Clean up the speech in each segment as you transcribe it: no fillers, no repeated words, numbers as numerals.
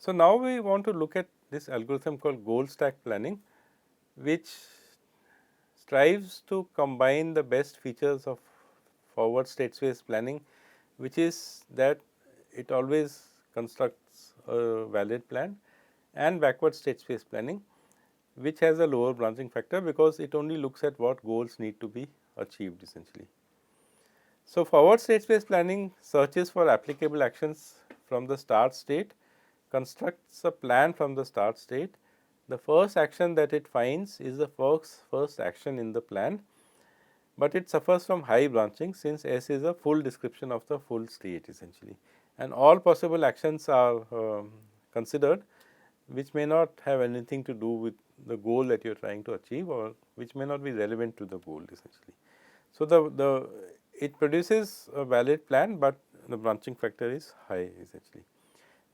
So, now we want to look at this algorithm called goal stack planning, which strives to combine the best features of forward state space planning, which is that it always constructs a valid plan, and backward state space planning, which has a lower branching factor because it only looks at what goals need to be achieved essentially. So, forward state space planning searches for applicable actions from the start state, constructs a plan from the start state. The first action that it finds is the first action in the plan, but it suffers from high branching since S is a full description of the full state essentially, and all possible actions are considered which may not have anything to do with the goal that you are trying to achieve or which may not be relevant to the goal essentially. So, it produces a valid plan, but the branching factor is high essentially.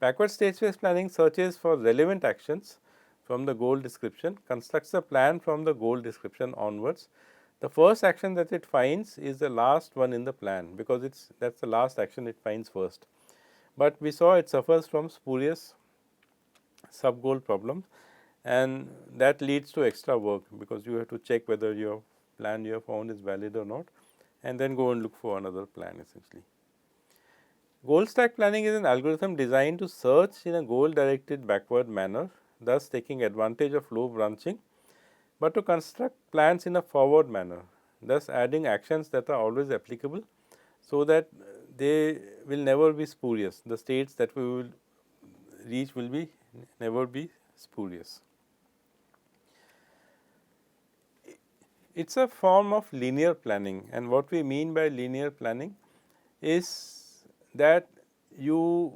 Backward state space planning searches for relevant actions from the goal description, constructs a plan from the goal description onwards. The first action that it finds is the last one in the plan, because that is the last action it finds first. But we saw it suffers from spurious sub goal problems, and that leads to extra work, because you have to check whether your plan you have found is valid or not, and then go and look for another plan essentially. Goal stack planning is an algorithm designed to search in a goal directed backward manner, thus taking advantage of low branching, but to construct plans in a forward manner, thus adding actions that are always applicable, so that they will never be spurious. The states that we will reach will be never be spurious. It is a form of linear planning, and what we mean by linear planning is that you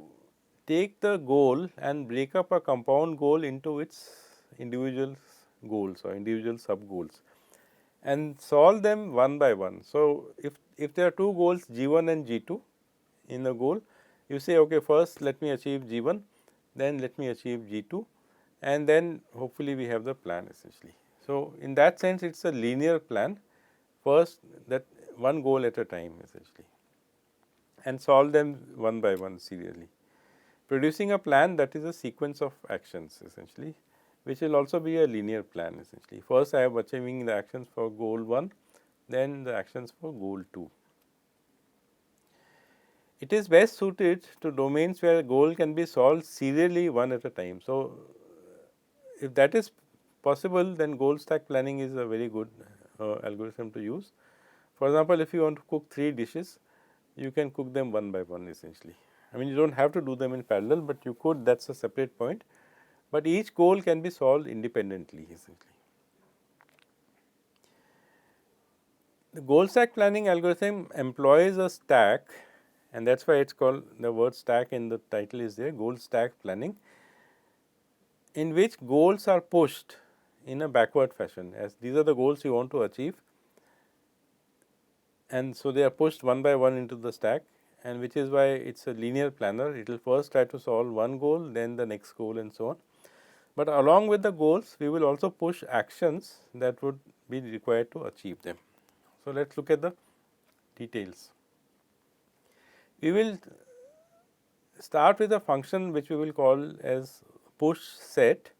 take the goal and break up a compound goal into its individual goals or individual sub goals and solve them one by one. So, if there are two goals G1 and G2 in a goal, you say okay, first let me achieve G1, then let me achieve G2, and then hopefully we have the plan essentially. So, in that sense it is a linear plan, first that one goal at a time essentially, and solve them one by one serially, producing a plan that is a sequence of actions essentially, which will also be a linear plan essentially. First I am achieving the actions for goal 1, then the actions for goal 2. It is best suited to domains where a goal can be solved serially one at a time. So, if that is possible, then goal stack planning is a very good algorithm to use. For example, if you want to cook 3 dishes, you can cook them one by one essentially. I mean, you do not have to do them in parallel, but you could, that is a separate point, but each goal can be solved independently essentially. The goal stack planning algorithm employs a stack, and that is why it is called, the word stack in the title is there, goal stack planning, in which goals are pushed in a backward fashion, as these are the goals you want to achieve, and so they are pushed one by one into the stack, and which is why it is a linear planner. It will first try to solve one goal, then the next goal, and so on. But along with the goals, we will also push actions that would be required to achieve them. So, let us look at the details. We will start with a function which we will call as push set,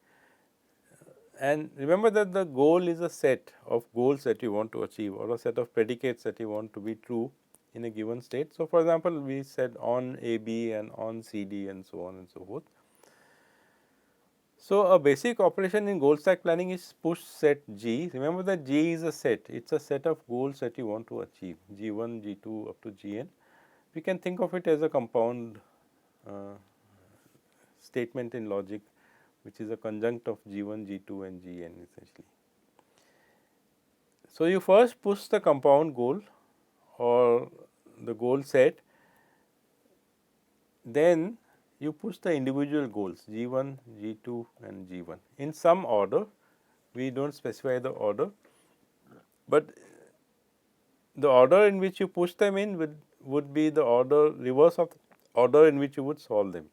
and remember that the goal is a set of goals that you want to achieve, or a set of predicates that you want to be true in a given state. So, for example, we said on AB and on CD and so on and so forth. So, a basic operation in goal stack planning is push set G. Remember that G is a set, it is a set of goals that you want to achieve, G1, G2 up to Gn. We can think of it as a compound statement in logic, which is a conjunct of G1, G2 and Gn essentially. So, you first push the compound goal or the goal set, then you push the individual goals G1, G2 and G1 in some order. We do not specify the order, but the order in which you push them in would be the order reverse of the order in which you would solve them,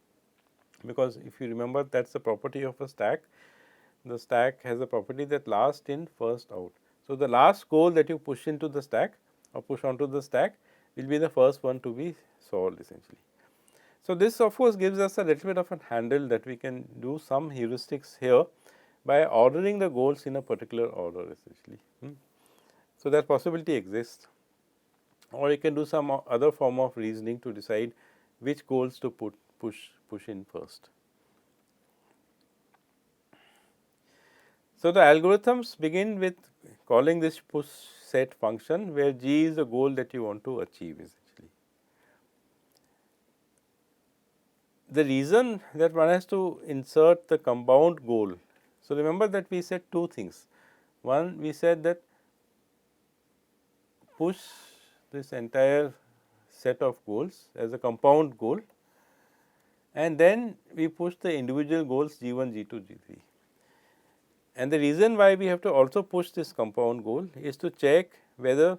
because if you remember, that is the property of a stack. The stack has a property that last in first out. So, the last goal that you push into the stack or push onto the stack will be the first one to be solved essentially. So, this of course gives us a little bit of a handle that we can do some heuristics here by ordering the goals in a particular order essentially. So, that possibility exists, or you can do some other form of reasoning to decide which goals to push in first. So, the algorithms begin with calling this push set function, where G is the goal that you want to achieve essentially. The reason that one has to insert the compound goal. So, remember that we said two things. One, we said that push this entire set of goals as a compound goal, and then we push the individual goals G1, G2, G3. And the reason why we have to also push this compound goal is to check whether,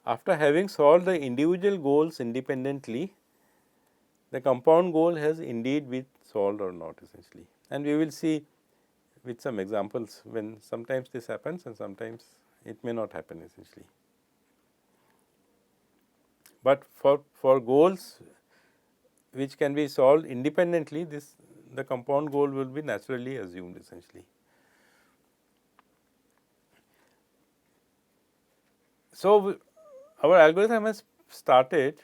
after having solved the individual goals independently, the compound goal has indeed been solved or not essentially. And we will see with some examples when sometimes this happens and sometimes it may not happen essentially. But for goals which can be solved independently, the compound goal will be naturally assumed essentially. So, our algorithm has started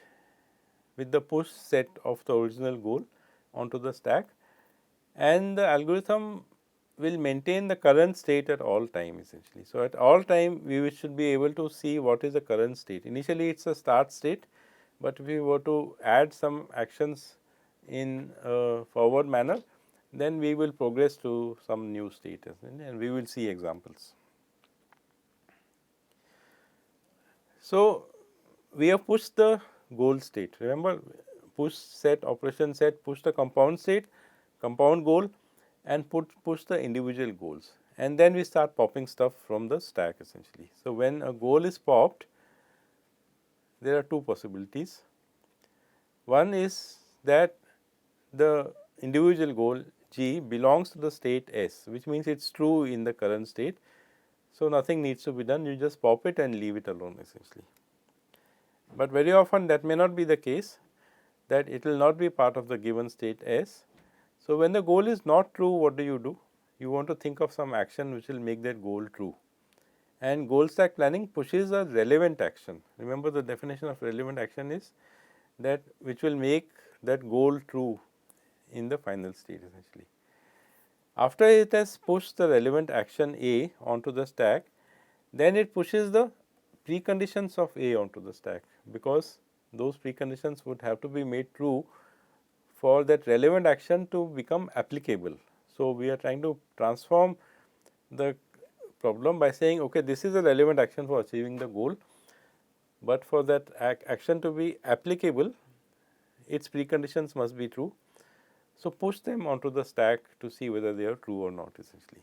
with the push set of the original goal onto the stack, and the algorithm will maintain the current state at all time essentially. So, at all time we should be able to see what is the current state. Initially it is a start state, but if we were to add some actions in a forward manner, then we will progress to some new state and we will see examples. So, we have pushed the goal state. Remember, push set, operation set, push the compound state, compound goal, and push the individual goals, and then we start popping stuff from the stack essentially. So, when a goal is popped, there are two possibilities. One is that the individual goal G belongs to the state S, which means it is true in the current state. So, nothing needs to be done, you just pop it and leave it alone essentially. But very often that may not be the case, that it will not be part of the given state S. So, when the goal is not true, what do? You want to think of some action which will make that goal true, and goal stack planning pushes a relevant action. Remember, the definition of relevant action is that which will make that goal true in the final state essentially. After it has pushed the relevant action A onto the stack, then it pushes the preconditions of A onto the stack, because those preconditions would have to be made true for that relevant action to become applicable. So, we are trying to transform the problem by saying, okay, this is a relevant action for achieving the goal, but for that action to be applicable, its preconditions must be true. So, push them onto the stack to see whether they are true or not essentially.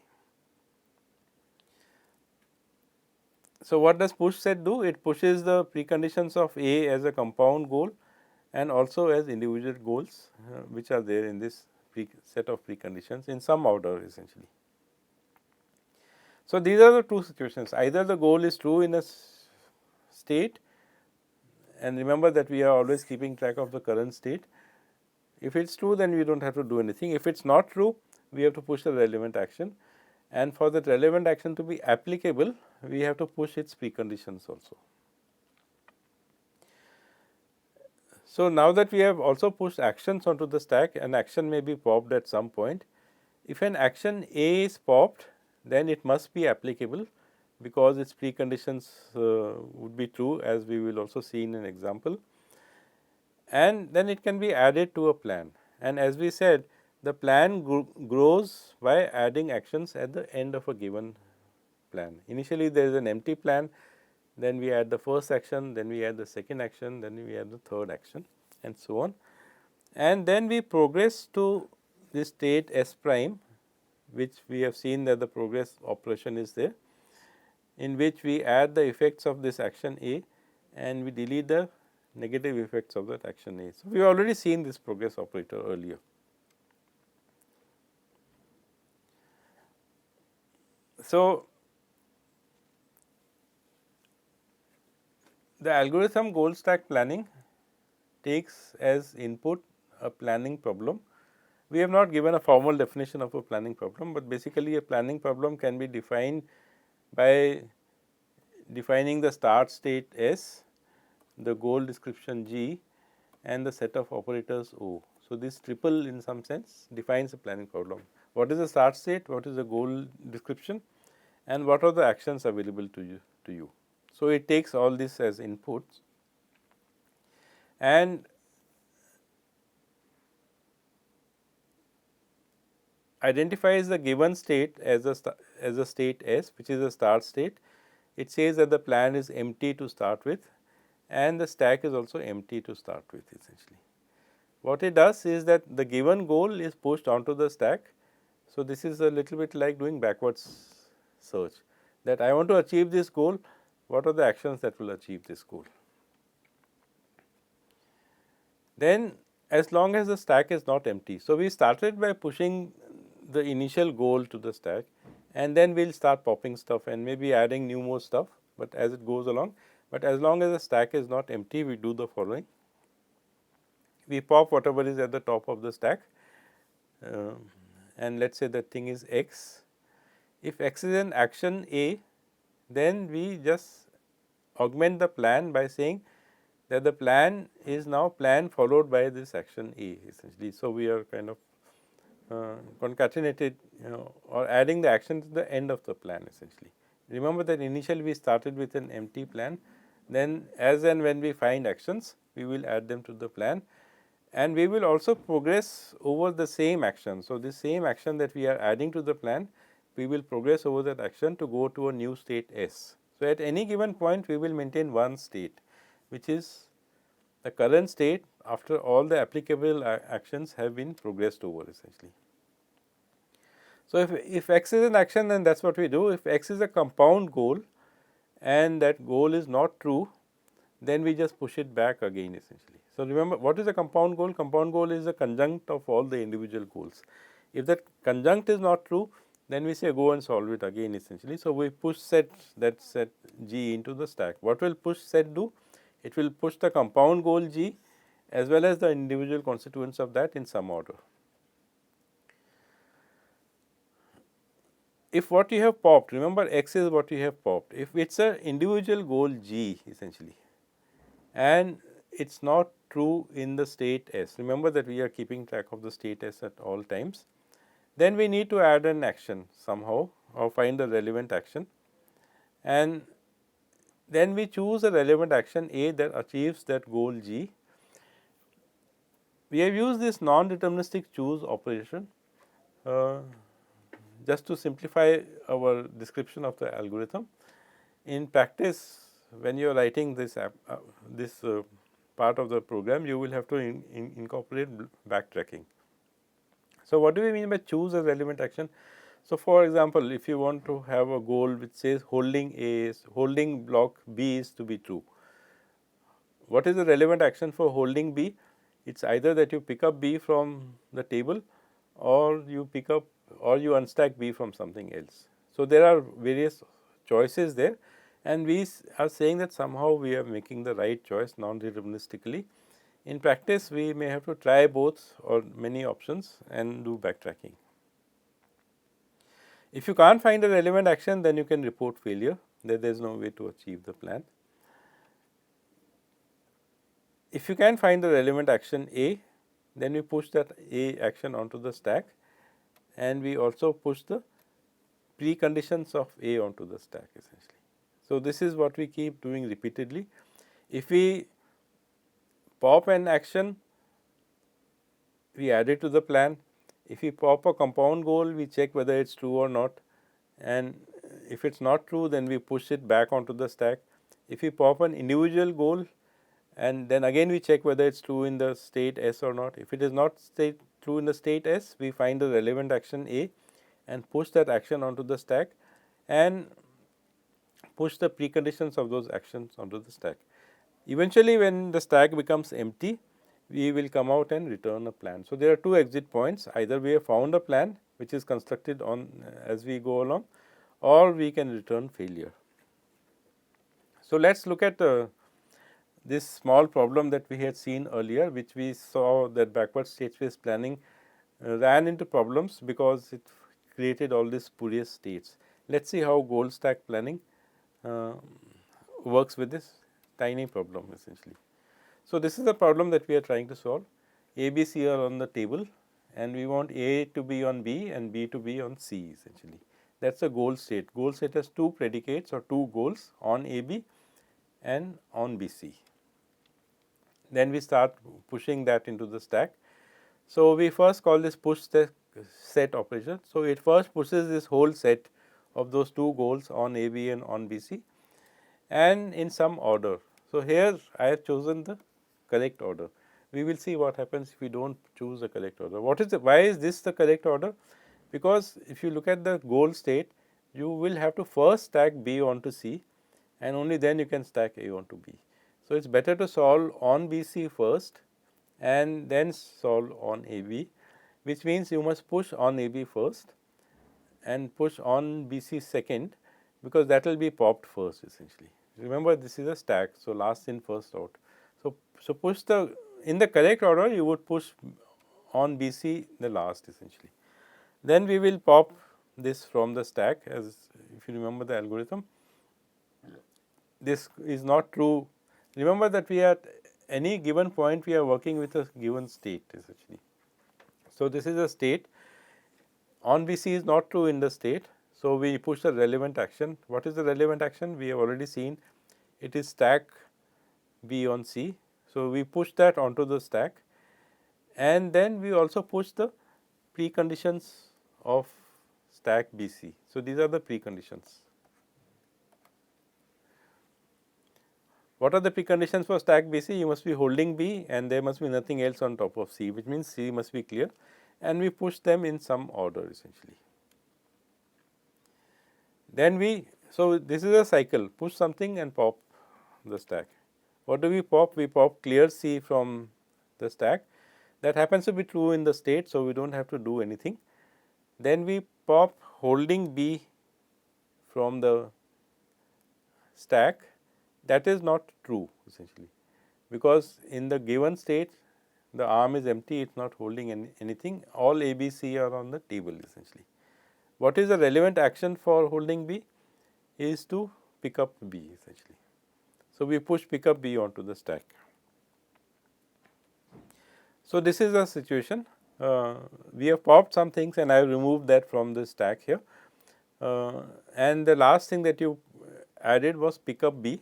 So, what does push set do? It pushes the preconditions of A as a compound goal and also as individual goals which are there in this set of preconditions in some order essentially. So, these are the two situations: either the goal is true in a state, and remember that we are always keeping track of the current state. If it is true, then we do not have to do anything. If it is not true, we have to push the relevant action, and for that relevant action to be applicable, we have to push its preconditions also. So, now that we have also pushed actions onto the stack, an action may be popped at some point. If an action A is popped, then it must be applicable, because its preconditions would be true, as we will also see in an example, and then it can be added to a plan. And as we said, the plan grows by adding actions at the end of a given plan. Initially there is an empty plan, then we add the first action, then we add the second action, then we add the third action, and so on. And then we progress to this state S prime, which we have seen that the progress operation is there, in which we add the effects of this action A and we delete the negative effects of that action A. So, we have already seen this progress operator earlier. So, the algorithm goal stack planning takes as input a planning problem. We have not given a formal definition of a planning problem, but basically a planning problem can be defined by defining the start state S, the goal description G, and the set of operators O. So, this triple in some sense defines a planning problem. What is the start state, what is the goal description, and what are the actions available to you. So, it takes all this as inputs and identifies the given state as a state S, which is a start state. It says that the plan is empty to start with and the stack is also empty to start with essentially. What it does is that the given goal is pushed onto the stack. So, this is a little bit like doing backwards search, that I want to achieve this goal, what are the actions that will achieve this goal. Then as long as the stack is not empty. So, we started by pushing the initial goal to the stack and then we will start popping stuff and maybe adding more stuff, but as it goes along. But as long as the stack is not empty, we do the following. We pop whatever is at the top of the stack and let us say that thing is X. If X is an action A, then we just augment the plan by saying that the plan is now plan followed by this action A essentially. So, we are kind of concatenated or adding the action to the end of the plan essentially. Remember that initially we started with an empty plan, then as and when we find actions, we will add them to the plan and we will also progress over the same action. So, this same action that we are adding to the plan, we will progress over that action to go to a new state S. So, at any given point, we will maintain one state, which is the current state after all the applicable actions have been progressed over essentially. So, if X is an action, then that is what we do. If X is a compound goal and that goal is not true, then we just push it back again essentially. So, remember what is a compound goal? Compound goal is a conjunct of all the individual goals. If that conjunct is not true, then we say go and solve it again essentially. So, we push set G into the stack. What will push set do? It will push the compound goal G as well as the individual constituents of that in some order. If what you have popped, remember X is what you have popped, if it is an individual goal G essentially and it is not true in the state S, remember that we are keeping track of the state S at all times, then we need to add an action somehow or find the relevant action and then we choose a relevant action A that achieves that goal G. We have used this non-deterministic choose operation just to simplify our description of the algorithm. In practice, when you are writing this part of the program, you will have to incorporate backtracking. So, what do we mean by choose a relevant action? So, for example, if you want to have a goal which says holding block B is to be true. What is the relevant action for holding B? It is either that you pick up B from the table or you pick up or you unstack B from something else. So, there are various choices there and we are saying that somehow we are making the right choice non-deterministically. In practice, we may have to try both or many options and do backtracking. If you can't find a relevant action, then you can report failure, that there is no way to achieve the plan. If you can find the relevant action A, then we push that A action onto the stack and we also push the preconditions of A onto the stack essentially. So, this is what we keep doing repeatedly. If we pop an action, we add it to the plan. If we pop a compound goal, we check whether it is true or not, and if it is not true, then we push it back onto the stack. If we pop an individual goal, and then again we check whether it is true in the state S or not. If it is not true in the state S, we find the relevant action A and push that action onto the stack and push the preconditions of those actions onto the stack. Eventually, when the stack becomes empty, we will come out and return a plan. So, there are two exit points, either we have found a plan which is constructed on as we go along or we can return failure. So, let us look at this small problem that we had seen earlier, which we saw that backward state space planning ran into problems because it created all these spurious states. Let us see how goal stack planning works with this tiny problem essentially. So, this is the problem that we are trying to solve. A, B, C are on the table and we want A to be on B and B to be on C essentially. That is a goal state. Goal state has two predicates or two goals on A, B and on B, C. Then we start pushing that into the stack. So, we first call this push set operation. So, it first pushes this whole set of those two goals on A, B and on B, C and in some order. So, here I have chosen the correct order. We will see what happens if we do not choose the correct order. Why is this the correct order? Because if you look at the goal state, you will have to first stack B onto C and only then you can stack A onto B. So, it is better to solve on B C first and then solve on A B, which means you must push on A B first and push on B C second, because that will be popped first essentially. Remember, this is a stack. So, last in first out. So, push the in the correct order you would push on B C the last essentially. Then we will pop this from the stack, as if you remember the algorithm. This is not true. Remember that we are at any given point we are working with a given state essentially. So, this is a state. On B C is not true in the state. So, we push the relevant action. What is the relevant action? We have already seen it is stack B on C. So, we push that onto the stack and then we also push the preconditions of stack B C. So, these are the preconditions. What are the preconditions for stack B C? You must be holding B and there must be nothing else on top of C, which means C must be clear, and we push them in some order essentially. Then so this is a cycle, push something and pop the stack. What do we pop? We pop clear C from the stack. That happens to be true in the state, so we do not have to do anything. Then we pop holding B from the stack. That is not true essentially, because in the given state the arm is empty, it is not holding anything, all A, B, C are on the table essentially. What is the relevant action for holding B? Is to pick up B essentially. So, we push pick up B onto the stack. So, this is the situation. We have popped some things and I have removed that from the stack here, and the last thing that you added was pick up B,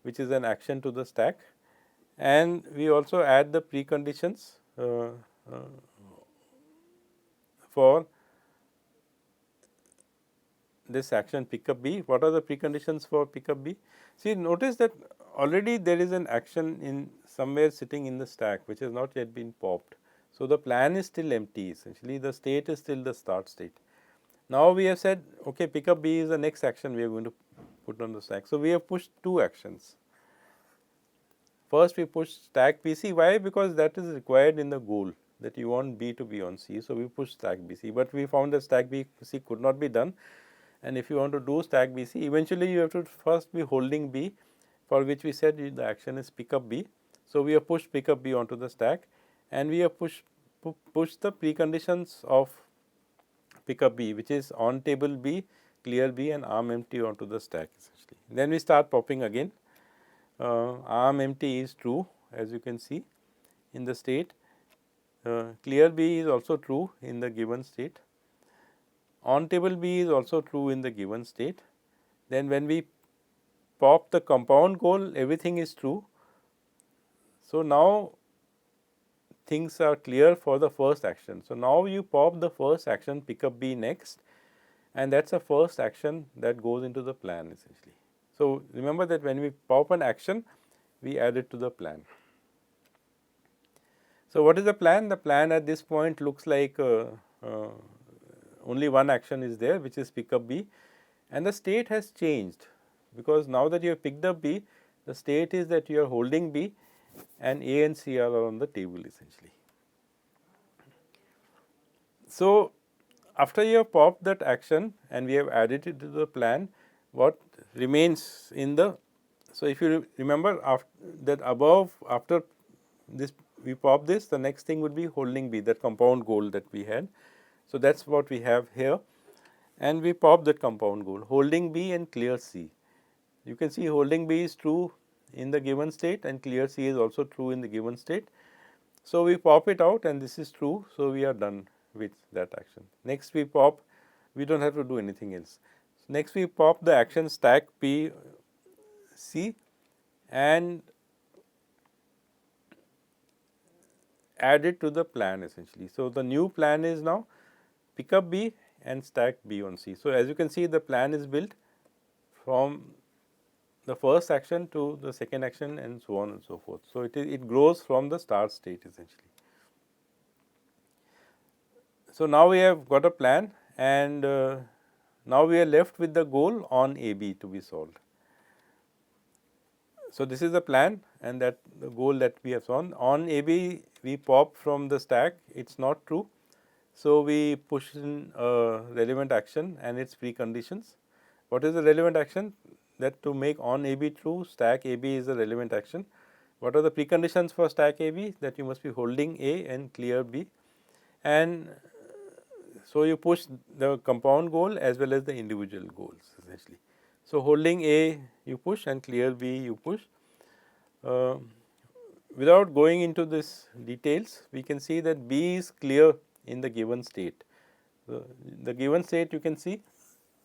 which is an action to the stack, and we also add the preconditions for this action pick up B. What are the preconditions for pick up B? See, notice that already there is an action in somewhere sitting in the stack which has not yet been popped. So, the plan is still empty essentially, the state is still the start state. Now, we have said okay, pick up B is the next action we are going to put on the stack. So, we have pushed two actions. First we push stack B C. Why? Because that is required in the goal, that you want B to be on C. So, we push stack B C, but we found that stack B C could not be done, and if you want to do stack B C, eventually you have to first be holding B, for which we said the action is pick up B. So, we have pushed pick up B onto the stack and we have pushed the preconditions of pick up B, which is on table B, clear B and arm empty onto the stack essentially. Then we start popping again. Arm empty is true, as you can see in the state. Clear B is also true in the given state. On table B is also true in the given state. Then when we pop the compound goal, everything is true. So, now things are clear for the first action. So, now you pop the first action pick up B next, and that is the first action that goes into the plan essentially. So, remember that when we pop an action, we add it to the plan. So, what is the plan? The plan at this point looks like only one action is there, which is pick up B, and the state has changed, because now that you have picked up B, the state is that you are holding B and A and C are on the table essentially. So, after you have popped that action and we have added it to the plan, what remains in the So, if you remember that above, after this we pop this, the next thing would be holding B, that compound goal that we had. So, that is what we have here, and we pop that compound goal, holding B and clear C. You can see holding B is true in the given state and clear C is also true in the given state. So, we pop it out and this is true. So, we are done with that action. Next we pop, we do not have to do anything else. Next we pop the action stack P C and add it to the plan essentially. So, the new plan is now pick up B and stack B on C. So, as you can see, the plan is built from the first action to the second action and so on and so forth. So, it grows from the start state essentially. So, now we have got a plan and now we are left with the goal on AB to be solved. So, this is the plan and that the goal that we have shown. On AB we pop from the stack, it is not true. So, we push in a relevant action and its preconditions. What is the relevant action? That to make on AB true, stack AB is a relevant action. What are the preconditions for stack AB? That you must be holding A and clear B, and so you push the compound goal as well as the individual goals essentially. So, holding A you push and clear B you push. Without going into this details, we can see that B is clear in the given state. The given state you can see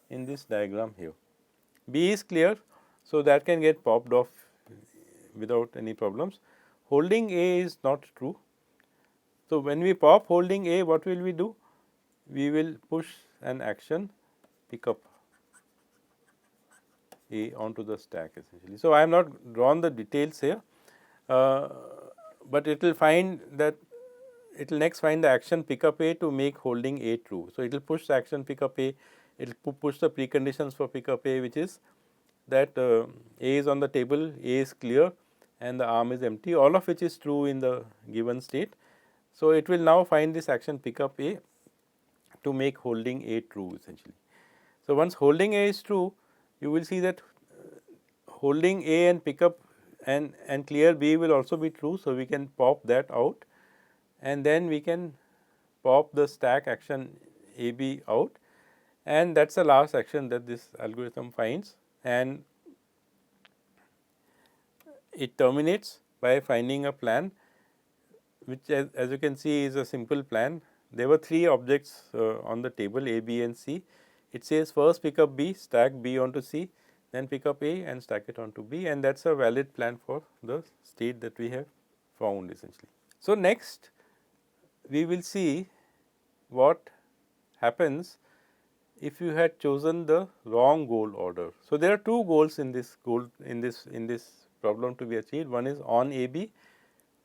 in this diagram here. B is clear, so that can get popped off without any problems. Holding A is not true. So, when we pop holding A, what will we do? We will push an action pick up A onto the stack essentially. So, I have not drawn the details here, but it will find that it will next find the action pick up A to make holding A true. So, it will push the action pick up A, it will push the preconditions for pick up A, which is that A is on the table, A is clear and the arm is empty, all of which is true in the given state. So, it will now find this action pick up A to make holding A true essentially. So, once holding A is true, you will see that holding A and pick up and clear B will also be true. So, we can pop that out and then we can pop the stack action AB out, and that is the last action that this algorithm finds, and it terminates by finding a plan which as you can see is a simple plan. There were 3 objects on the table A, B and C. It says first pick up B, stack B onto C, then pick up A and stack it onto B, and that is a valid plan for the state that we have found essentially. So, next we will see what happens if you had chosen the wrong goal order. So, there are 2 goals in this problem to be achieved. One is on AB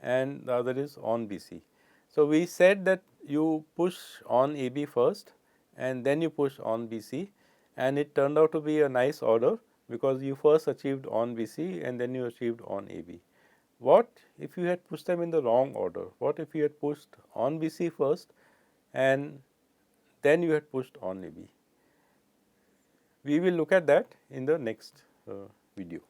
and the other is on BC. So, we said that you push on AB first and then you push on BC, and it turned out to be a nice order because you first achieved on BC and then you achieved on AB. What if you had pushed them in the wrong order? What if you had pushed on BC first and then you had pushed on AB? We will look at that in the next video.